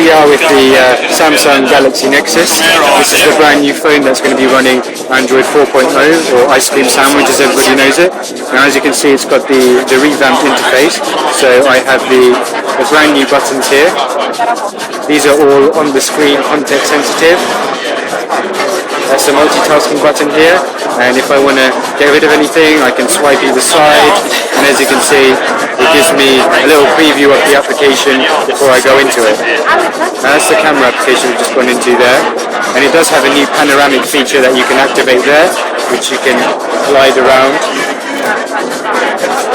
we are with the Samsung Galaxy Nexus. This is the brand new phone that's going to be running Android 4.0, or Ice Cream Sandwich as everybody knows it. Now as you can see, it's got the revamped interface. So I have the brand new buttons here. These are all on the screen, context sensitive. That's the multitasking button here, and if I want to get rid of anything, I can swipe either side, and as you can see, it gives me a little preview of the application before I go into it. Now that's the camera application we've just gone into there, and it does have a new panoramic feature that you can activate there, which you can glide around.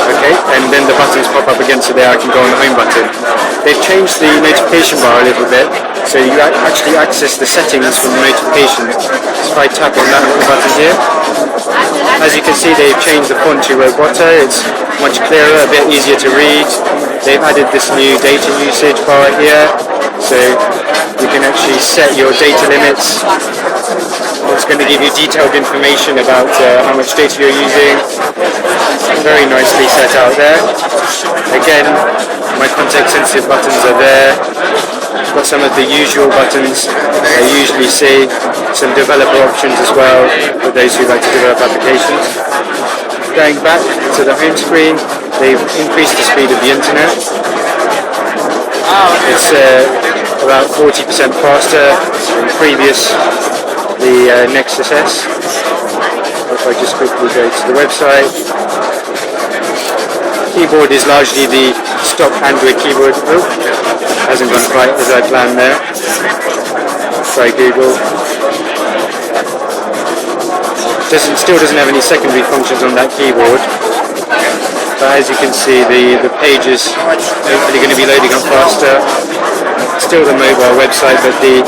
Okay, and then the buttons pop up again, so there I can go on the home button. They've changed the notification bar a little bit, so you actually access the settings from the notifications. So if I tap on that little button here, as you can see, they've changed the font to Roboto. It's much clearer, a bit easier to read. They've added this new data usage bar here, so you can actually set your data limits. It's going to give you detailed information about how much data you're using. Very nicely set out there. Again, my context sensitive buttons are there. Got some of the usual buttons I usually see. Some developer options as well for those who like to develop applications. Going back to the home screen, they've increased the speed of the internet. It's about 40% faster than the Nexus S. If I just quickly go to the website. Keyboard is largely the stock Android keyboard. Oh, hasn't gone quite as I planned there. Try Google. Still doesn't have any secondary functions on that keyboard. But as you can see, the page is hopefully going to be loading up faster. Still the mobile website, but the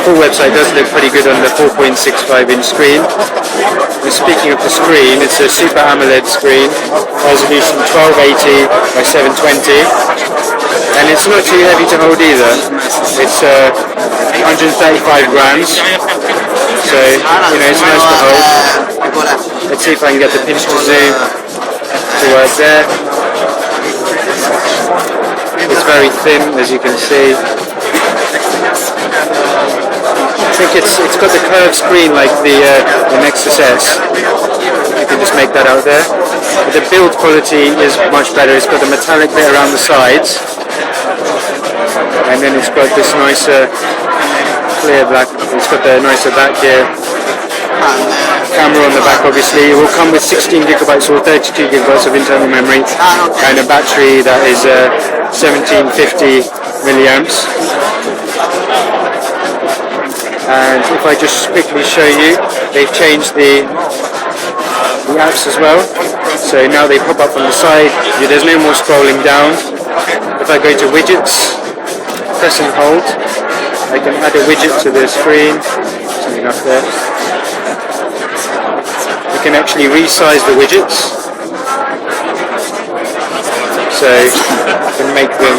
full website does look pretty good on the 4.65-inch screen. And speaking of the screen, it's a Super AMOLED screen, resolution 1280 by 720, and it's not too heavy to hold either. It's 135 grams, so it's nice to hold. Let's see if I can get the pinch to zoom to work there. It's very thin, as you can see. I think it's got the curved screen like the Nexus S. You can just make that out there. But the build quality is much better. It's got the metallic bit around the sides, and then it's got this nicer clear black. It's got the nicer back here. Camera on the back, obviously. It will come with 16 gigabytes or 32 gigabytes of internal memory, and a battery that is 1750 milliamps. And if I just quickly show you, they've changed the apps as well. So now they pop up on the side. There's no more scrolling down. If I go to widgets, press and hold, I can add a widget to the screen. Something up there. You can actually resize the widgets. So you can make them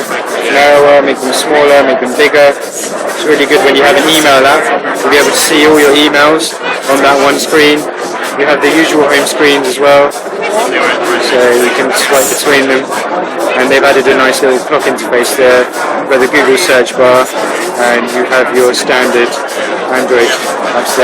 narrower, make them smaller, make them bigger. It's really good when you have an email app to be able to see all your emails on that one screen. You have the usual home screens as well, so you can swipe between them. And they've added a nice little clock interface there for the Google search bar, and you have your standard Android apps there.